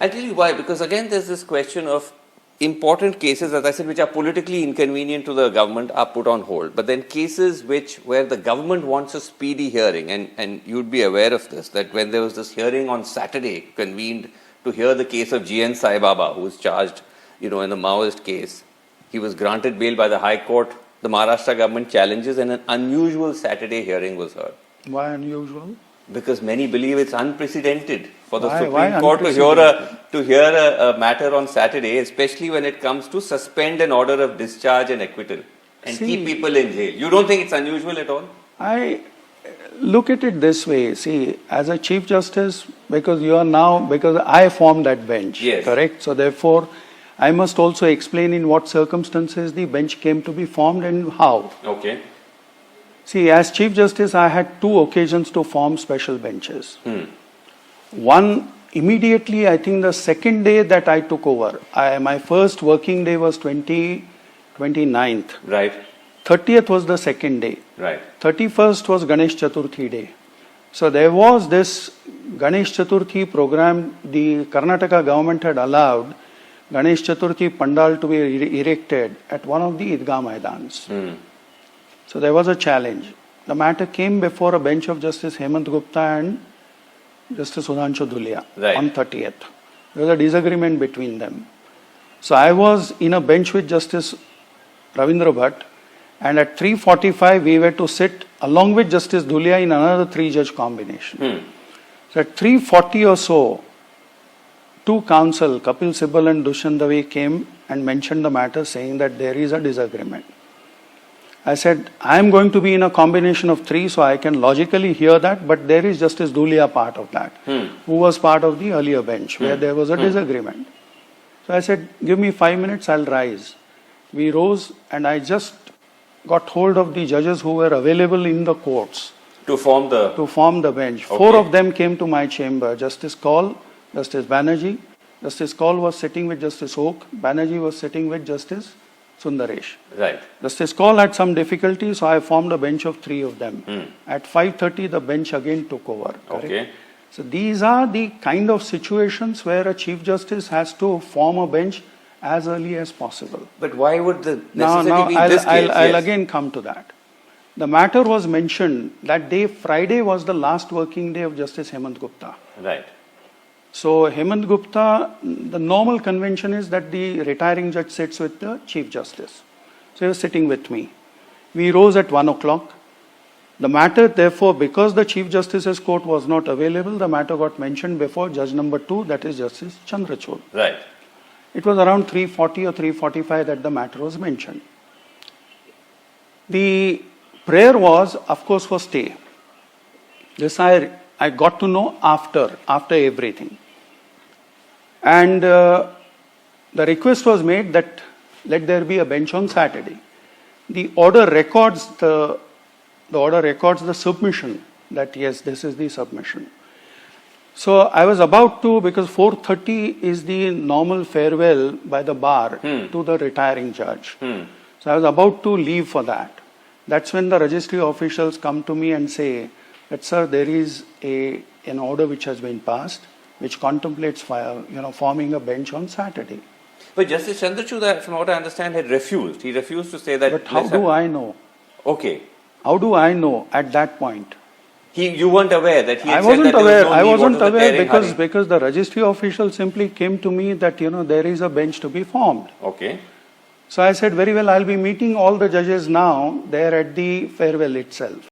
I'll tell you why, because again there's this question of important cases, as I said, which are politically inconvenient to the government are put on hold. But then cases where the government wants a speedy hearing, and you'd be aware of this, that when there was this hearing on Saturday convened to hear the case of GN Saibaba, who was charged, in the Maoist case, he was granted bail by the High Court. The Maharashtra government challenges, and an unusual Saturday hearing was heard. Why unusual? Because many believe it's unprecedented for the Supreme Court to hear a matter on Saturday, especially when it comes to suspend an order of discharge and acquittal and keep people in jail. You don't think it's unusual at all? I look at it this way. See, as a Chief Justice, because I formed that bench, yes, correct? So therefore, I must also explain in what circumstances the bench came to be formed and how. Okay. See, as Chief Justice, I had 2 occasions to form special benches. One, immediately, I think the second day that I took over, my first working day was 29th. Right. 30th was the second day. Right. 31st was Ganesh Chaturthi day. So there was this Ganesh Chaturthi program. The Karnataka government had allowed Ganesh Chaturthi Pandal to be erected at one of the Idgah Maidans. So there was a challenge. The matter came before a bench of Justice Hemant Gupta and Justice Sudhanshu Dhulia on 30th. There was a disagreement between them. So I was in a bench with Justice Ravindra Bhatt, and at 3:45 we were to sit along with Justice Dhulia in another 3-judge combination. So at 3:40 or so, 2 counsel, Kapil Sibal and Dushyant Dave, came and mentioned the matter, saying that there is a disagreement. I said, I am going to be in a combination of 3, so I can logically hear that, but there is Justice Dhulia part of that, who was part of the earlier bench, where there was a disagreement. So I said, give me 5 minutes, I'll rise. We rose, and I just got hold of the judges who were available in the courts. To form the bench. Okay. 4 of them came to my chamber. Justice Kaul, Justice Banerjee. Justice Kaul was sitting with Justice Oak. Banerjee was sitting with Justice Sundaresh. Right. Justice Kaul had some difficulty, so I formed a bench of 3 of them. At 5:30, the bench again took over. Correct? Okay. So these are the kind of situations where a Chief Justice has to form a bench as early as possible. But why would the necessity be in this case? I'll again come to that. The matter was mentioned that day, Friday was the last working day of Justice Hemant Gupta. Right. So Hemant Gupta, the normal convention is that the retiring judge sits with the Chief Justice. So he was sitting with me. We rose at 1 o'clock. The matter, therefore, because the Chief Justice's court was not available, the matter got mentioned before Judge number 2, that is Justice Chandrachud. Right. It was around 3:40 or 3:45 that the matter was mentioned. The prayer was, of course, for stay. This I got to know after everything. And the request was made that let there be a bench on Saturday. The order records the submission, that yes, this is the submission. So I was about to, because 4:30 is the normal farewell by the bar to the retiring judge. So I was about to leave for that. That's when the registry officials come to me and say that, sir, there is an order which has been passed, which contemplates forming a bench on Saturday. But Justice Chandrachud, from what I understand, had refused. He refused to say that. But how do I know? Okay. How do I know at that point? You weren't aware that he had I wasn't said that aware. there was no I need. wasn't What was the aware tearing because the registry official simply came to me that there is a bench to be formed. Okay. So I said, very well, I'll be meeting all the judges now there at the farewell itself.